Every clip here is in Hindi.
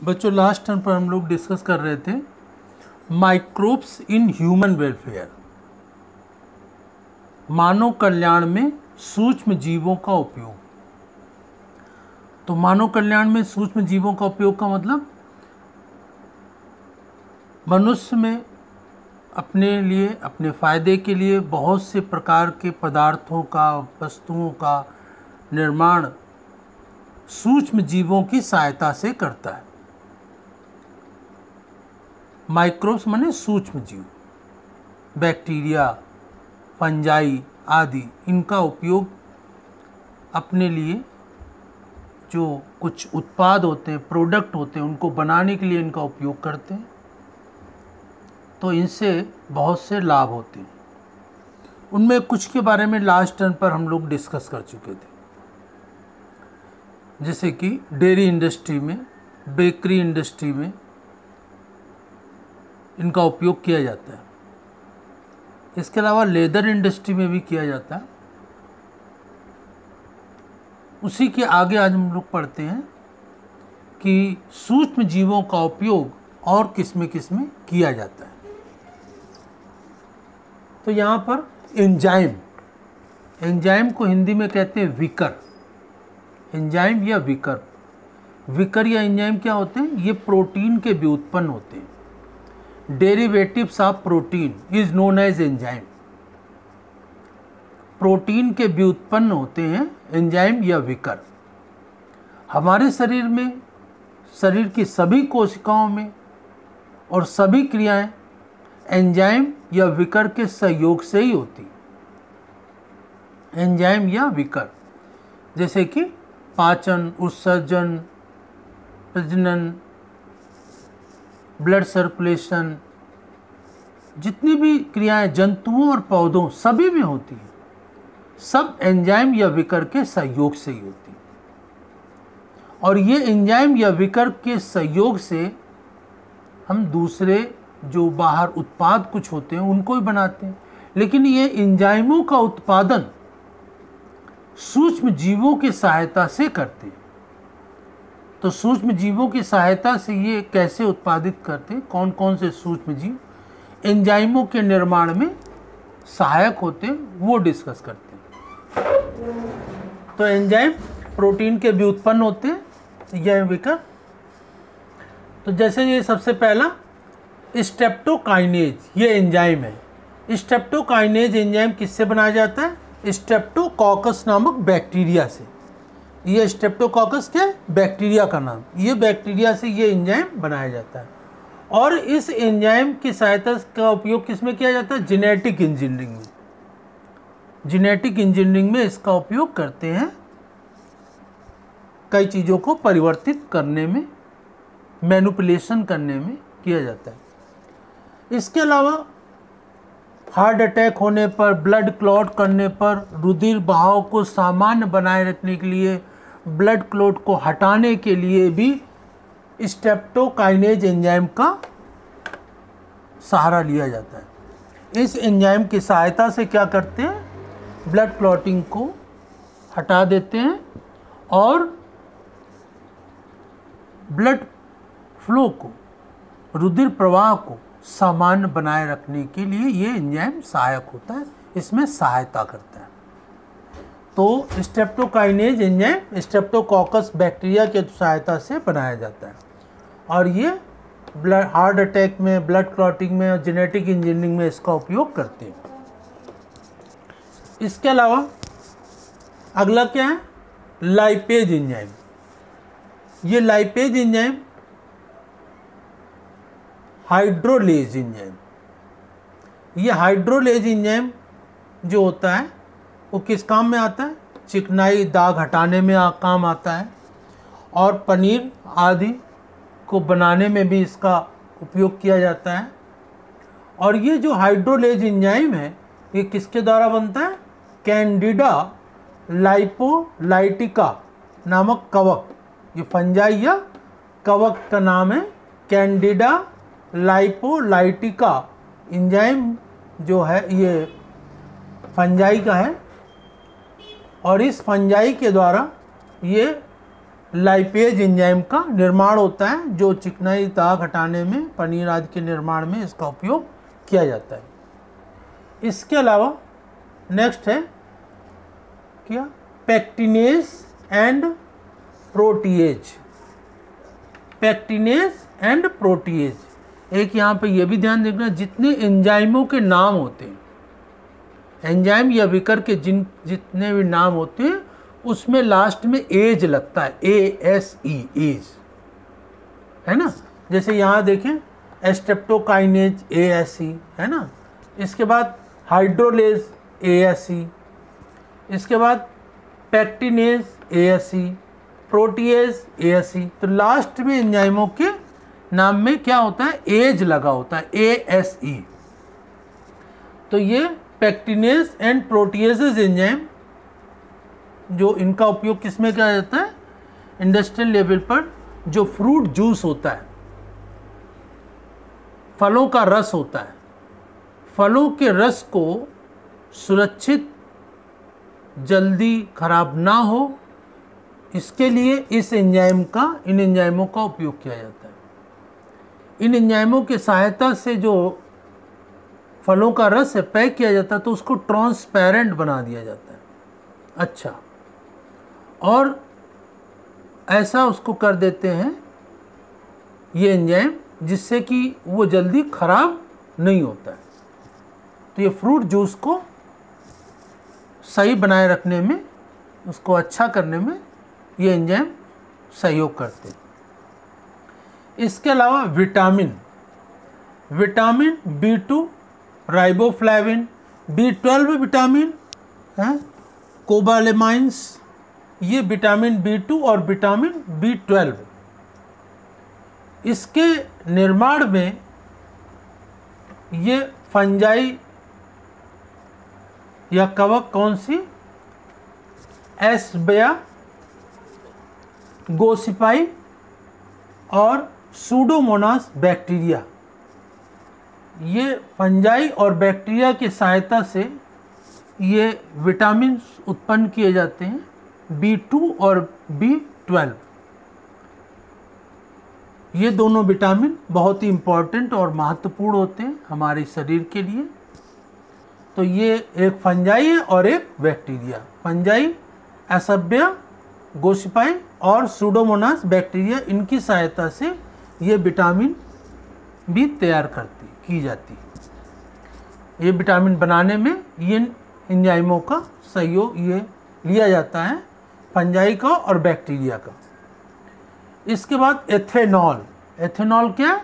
बच्चों लास्ट टर्म पर हम लोग डिस्कस कर रहे थे माइक्रोब्स इन ह्यूमन वेलफेयर, मानव कल्याण में सूक्ष्म जीवों का उपयोग। तो मानव कल्याण में सूक्ष्म जीवों का उपयोग का मतलब मनुष्य में अपने लिए, अपने फायदे के लिए बहुत से प्रकार के पदार्थों का, वस्तुओं का निर्माण सूक्ष्म जीवों की सहायता से करता है। माइक्रोब्स माने सूक्ष्म जीव, बैक्टीरिया, फंजाई आदि, इनका उपयोग अपने लिए जो कुछ उत्पाद होते हैं, प्रोडक्ट होते हैं, उनको बनाने के लिए इनका उपयोग करते हैं। तो इनसे बहुत से लाभ होते हैं। उनमें कुछ के बारे में लास्ट टर्म पर हम लोग डिस्कस कर चुके थे, जैसे कि डेयरी इंडस्ट्री में, बेकरी इंडस्ट्री में इनका उपयोग किया जाता है। इसके अलावा लेदर इंडस्ट्री में भी किया जाता है। उसी के आगे आज हम लोग पढ़ते हैं कि सूक्ष्म जीवों का उपयोग और किसमें किसमें किया जाता है। तो यहाँ पर एंजाइम को हिंदी में कहते हैं विकर। एंजाइम या विकर या एंजाइम क्या होते हैं? ये प्रोटीन के व्युत्पन्न होते हैं। Derivatives of protein is known as enzyme. Protein के व्युत्पन्न होते हैं एंजाइम या विकर। हमारे शरीर में, शरीर की सभी कोशिकाओं में और सभी क्रियाएं एंजाइम या विकर के सहयोग से ही होती। एंजाइम या विकर जैसे कि पाचन, उत्सर्जन, प्रजनन, ब्लड सर्कुलेशन, जितनी भी क्रियाएं जंतुओं और पौधों सभी में होती हैं, सब एंजाइम या विकर के सहयोग से ही होती हैं। और ये एंजाइम या विकर के सहयोग से हम दूसरे जो बाहर उत्पाद कुछ होते हैं उनको भी बनाते हैं। लेकिन ये एंजाइमों का उत्पादन सूक्ष्म जीवों की सहायता से करते हैं। तो सूक्ष्म जीवों की सहायता से ये कैसे उत्पादित करते हैं, कौन कौन से सूक्ष्म जीव एंजाइमों के निर्माण में सहायक होते हैं, वो डिस्कस करते हैं। तो एंजाइम प्रोटीन के व्युत्पन्न होते हैं या विकर। तो जैसे ये सबसे पहला स्ट्रेप्टोकाइनेज, ये एंजाइम है। स्ट्रेप्टोकाइनेज एंजाइम किससे बनाया जाता है? स्ट्रेप्टोकोकस नामक बैक्टीरिया से। ये स्ट्रेप्टोकोकस क्या है? बैक्टीरिया का नाम। ये बैक्टीरिया से ये एंजाइम बनाया जाता है। और इस एंजाइम की सहायता का उपयोग किस में किया जाता है? जेनेटिक इंजीनियरिंग में। जेनेटिक इंजीनियरिंग में इसका उपयोग करते हैं, कई चीज़ों को परिवर्तित करने में, मैनिपुलेशन करने में किया जाता है। इसके अलावा हार्ट अटैक होने पर, ब्लड क्लॉट करने पर, रुधिर बहाव को सामान्य बनाए रखने के लिए, ब्लड क्लॉट को हटाने के लिए भी स्ट्रेप्टोकाइनेज एंजाइम का सहारा लिया जाता है। इस एंजाइम की सहायता से क्या करते हैं? ब्लड क्लॉटिंग को हटा देते हैं और ब्लड फ्लो को, रुधिर प्रवाह को सामान्य बनाए रखने के लिए ये एंजाइम सहायक होता है, इसमें सहायता करता है। तो स्ट्रेप्टोकाइनेज एंजाइम स्ट्रेप्टोकोकस बैक्टीरिया की सहायता से बनाया जाता है। और ये ब्लड, हार्ट अटैक में, ब्लड क्लॉटिंग में और जेनेटिक इंजीनियरिंग में इसका उपयोग करते हैं। इसके अलावा अगला क्या है? Lipase enzyme. ये लाइपेज एंजाइम हाइड्रोलेज एंजाइम, ये हाइड्रोलेज एंजाइम जो होता है वो किस काम में आता है? चिकनाई, दाग हटाने में काम आता है। और पनीर आदि को बनाने में भी इसका उपयोग किया जाता है। और ये जो हाइड्रोलेज एंजाइम है ये किसके द्वारा बनता है? कैंडिडा लाइपोलाइटिका नामक कवक, ये फंजाई या कवक का नाम है। कैंडिडा लाइपोलाइटिका एंजाइम जो है ये फंजाई का है। और इस फंजाई के द्वारा ये लाइपेज एंजाइम का निर्माण होता है, जो चिकनाई दाग हटाने में, पनीर आदि के निर्माण में इसका उपयोग किया जाता है। इसके अलावा नेक्स्ट है क्या, pectinase and protease. Pectinase and protease, एक यहाँ पे ये भी ध्यान देखना, जितने एंजाइमों के नाम होते हैं, एंजाइम या विकर के जितने भी नाम होते हैं उसमें लास्ट में एज लगता है, ASE, एज, है ना। जैसे यहाँ देखें स्ट्रेप्टोकाइनेज ASE, है ना। इसके बाद हाइड्रोलेज ASE, इसके बाद पेक्टिनेज ASE, प्रोटीएज ASE। तो लास्ट में एंजाइमों के नाम में क्या होता है, एज लगा होता है, ASE। तो ये पेक्टिनेज एंड प्रोटीएजेज एंजाइम, जो इनका उपयोग किस में किया जाता है, इंडस्ट्रियल लेवल पर जो फ्रूट जूस होता है, फलों का रस होता है, फलों के रस को सुरक्षित, जल्दी खराब ना हो, इसके लिए इस एंजाइम का, इन एंजाइमों का उपयोग किया जाता है। इन एंजाइमों की सहायता से जो फलों का रस है पैक किया जाता है, तो उसको ट्रांसपेरेंट बना दिया जाता है। अच्छा, और ऐसा उसको कर देते हैं ये एंजाइम, जिससे कि वो जल्दी खराब नहीं होता है। तो ये फ्रूट जूस को सही बनाए रखने में, उसको अच्छा करने में ये एंजाइम सहयोग करते हैं। इसके अलावा vitamin B2, riboflavin, B12 vitamin है, कोबालेमाइंस, ये विटामिन B2 और विटामिन B12, इसके निर्माण में ये फंजाई या कवक, कौन सी, एस्बेया, गोसिपाई और सूडोमोनास बैक्टीरिया, ये फंजाई और बैक्टीरिया की सहायता से ये विटामिन उत्पन्न किए जाते हैं, B2 और B12। ये दोनों विटामिन बहुत ही इम्पोर्टेंट और महत्वपूर्ण होते हैं हमारे शरीर के लिए। तो ये एक फंजाई है और एक बैक्टीरिया। फंजाई एस्बेया, गोसिपाई और सूडोमोनास बैक्टीरिया, इनकी सहायता से ये विटामिन भी तैयार की जाती है। ये विटामिन बनाने में इन एंजाइमों का सहयोग ये लिया जाता है, फंजाई का और बैक्टीरिया का। इसके बाद एथेनॉल। एथेनॉल क्या है,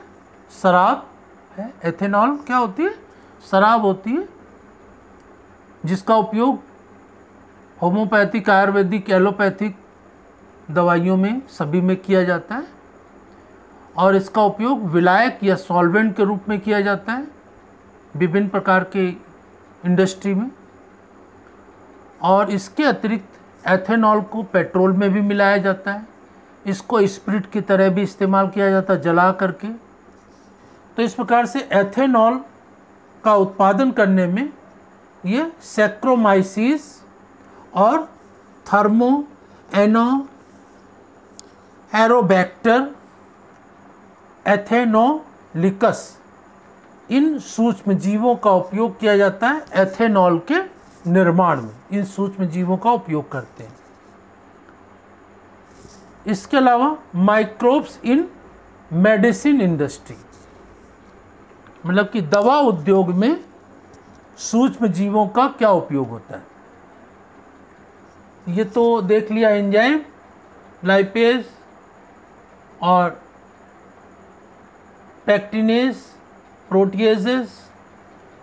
शराब है। एथेनॉल क्या होती है, शराब होती है, जिसका उपयोग होम्योपैथिक, आयुर्वेदिक, एलोपैथिक दवाइयों में सभी में किया जाता है, और इसका उपयोग विलायक या सॉल्वेंट के रूप में किया जाता है विभिन्न प्रकार के इंडस्ट्री में। और इसके अतिरिक्त एथेनॉल को पेट्रोल में भी मिलाया जाता है, इसको स्पिरिट की तरह भी इस्तेमाल किया जाता है जला करके। तो इस प्रकार से एथेनॉल का उत्पादन करने में ये सैक्रोमाइसिस और एरोबैक्टर, एथेनोलिकस, इन सूक्ष्म जीवों का उपयोग किया जाता है एथेनॉल के निर्माण में। इन सूक्ष्म जीवों का उपयोग करते हैं। इसके अलावा माइक्रोब्स इन मेडिसिन इंडस्ट्री, मतलब कि दवा उद्योग में सूक्ष्म जीवों का क्या उपयोग होता है। ये तो देख लिया एंजाइम, लाइपेज और पेक्टिनेज, प्रोटीएजेस,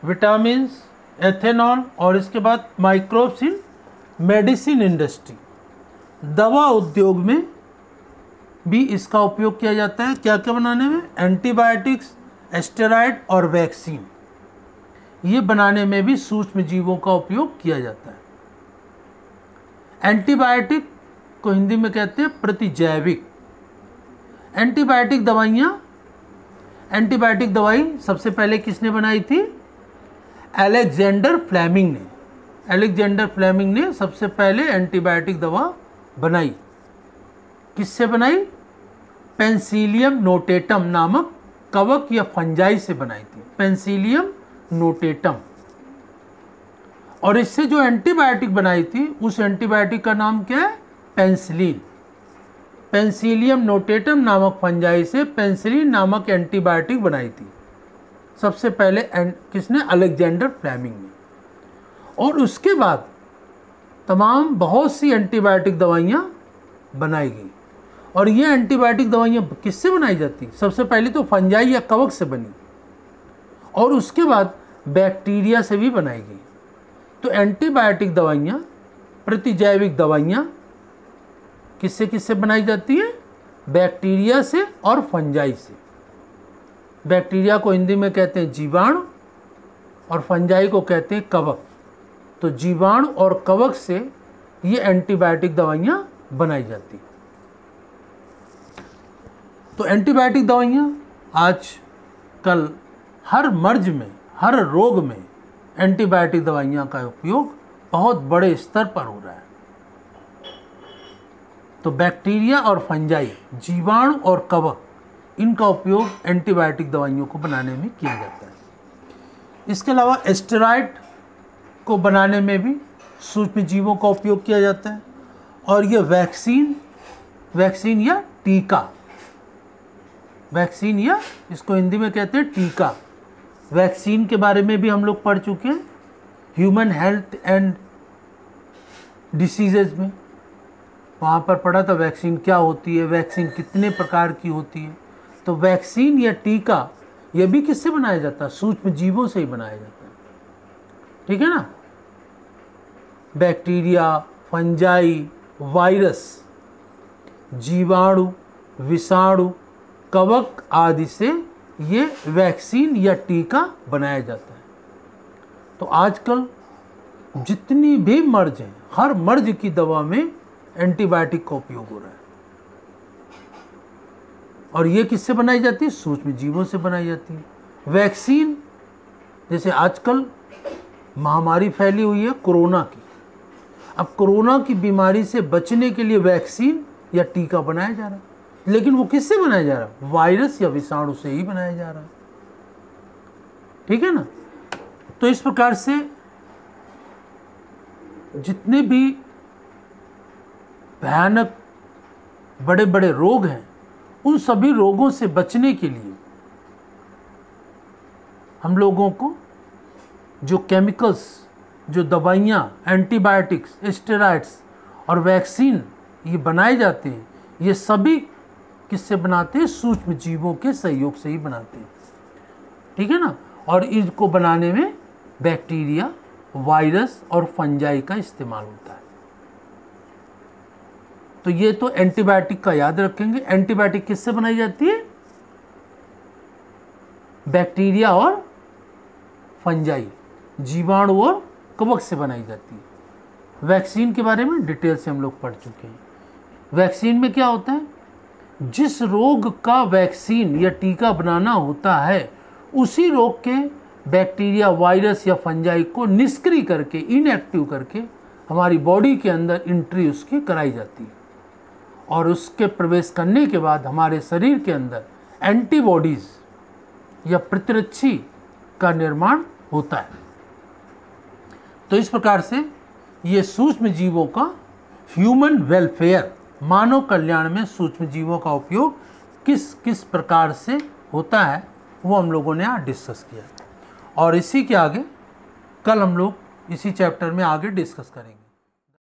विटामिन्स, एथेनॉल, और इसके बाद माइक्रोब्स इन मेडिसिन इंडस्ट्री, दवा उद्योग में भी इसका उपयोग किया जाता है। क्या क्या बनाने में, एंटीबायोटिक्स, स्टेरॉइड और वैक्सीन, ये बनाने में भी सूक्ष्म जीवों का उपयोग किया जाता है। एंटीबायोटिक को हिंदी में कहते हैं प्रतिजैविक। एंटीबायोटिक दवाई सबसे पहले किसने बनाई थी, अलेक्जेंडर फ्लेमिंग ने। अलेक्जेंडर फ्लेमिंग ने सबसे पहले एंटीबायोटिक दवा बनाई। किससे बनाई? पेंसिलियम नोटेटम नामक कवक या फंजाई से बनाई थी, पेंसिलियम नोटेटम। और इससे जो एंटीबायोटिक बनाई थी उस एंटीबायोटिक का नाम क्या है? पेंसिलिन। पेंसिलियम नोटेटम नामक फंजाई से पेंसिलिन नामक एंटीबायोटिक बनाई थी सबसे पहले किसने? अलेक्जेंडर फ्लेमिंग ने। और उसके बाद तमाम बहुत सी एंटीबायोटिक दवाइयाँ बनाई गई। और ये एंटीबायोटिक दवाइयाँ किससे बनाई जाती? सबसे पहले तो फंजाई या कवक से बनी, और उसके बाद बैक्टीरिया से भी बनाई गई। तो एंटीबायोटिक दवाइयाँ, प्रतिजैविक दवाइयाँ किससे किससे बनाई जाती हैं? बैक्टीरिया से और फंजाई से। बैक्टीरिया को हिंदी में कहते हैं जीवाणु और फंजाई को कहते हैं कवक। तो जीवाणु और कवक से ये एंटीबायोटिक दवाइयाँ बनाई जाती हैं। तो एंटीबायोटिक दवाइयाँ आज कल हर मर्ज में, हर रोग में एंटीबायोटिक दवाइयाँ का उपयोग बहुत बड़े स्तर पर हो रहा है। तो बैक्टीरिया और फंजाई, जीवाणु और कवक, इनका उपयोग एंटीबायोटिक दवाइयों को बनाने में किया जाता है। इसके अलावा स्टेरॉइड को बनाने में भी सूक्ष्म जीवों का उपयोग किया जाता है। और ये वैक्सीन या टीका, वैक्सीन या इसको हिंदी में कहते हैं टीका। वैक्सीन के बारे में भी हम लोग पढ़ चुके हैं ह्यूमन हेल्थ एंड डिसीजेज में। वहाँ पर पढ़ा था वैक्सीन क्या होती है, वैक्सीन कितने प्रकार की होती है। तो वैक्सीन या टीका ये भी किससे बनाया जाता है? सूक्ष्म जीवों से ही बनाया जाता है। ठीक है ना? बैक्टीरिया, फंजाई, वायरस, जीवाणु, विषाणु, कवक आदि से ये वैक्सीन या टीका बनाया जाता है। तो आजकल जितनी भी मर्ज हैं, हर मर्ज की दवा में एंटीबायोटिक का उपयोग हो रहा है। और ये किससे बनाई जाती है? सूक्ष्म जीवों से बनाई जाती है। वैक्सीन, जैसे आजकल महामारी फैली हुई है कोरोना की, अब कोरोना की बीमारी से बचने के लिए वैक्सीन या टीका बनाया जा रहा है। लेकिन वो किससे बनाया जा रहा है? वायरस या विषाणु से ही बनाया जा रहा है। ठीक है ना? तो इस प्रकार से जितने भी भयानक बड़े बड़े रोग हैं, उन सभी रोगों से बचने के लिए हम लोगों को जो केमिकल्स, जो दवाइयाँ, एंटीबायोटिक्स, स्टेरॉइड्स और वैक्सीन ये बनाए जाते हैं, ये सभी किससे बनाते हैं? सूक्ष्म जीवों के सहयोग से ही बनाते हैं। ठीक है ना? और इनको बनाने में बैक्टीरिया, वायरस और फंजाई का इस्तेमाल होता है। तो ये तो एंटीबायोटिक का याद रखेंगे। एंटीबायोटिक किससे बनाई जाती है? बैक्टीरिया और फंजाई, जीवाणु और कवक से बनाई जाती है। वैक्सीन के बारे में डिटेल से हम लोग पढ़ चुके हैं। वैक्सीन में क्या होता है? जिस रोग का वैक्सीन या टीका बनाना होता है, उसी रोग के बैक्टीरिया, वायरस या फंजाई को निष्क्रिय करके, इनएक्टिव करके हमारी बॉडी के अंदर एंट्री उसकी कराई जाती है। और उसके प्रवेश करने के बाद हमारे शरीर के अंदर एंटीबॉडीज़ या प्रतिरक्षी का निर्माण होता है। तो इस प्रकार से ये सूक्ष्म जीवों का ह्यूमन वेलफेयर, मानव कल्याण में सूक्ष्म जीवों का उपयोग किस किस प्रकार से होता है वो हम लोगों ने आज डिस्कस किया। और इसी के आगे कल हम लोग इसी चैप्टर में आगे डिस्कस करेंगे।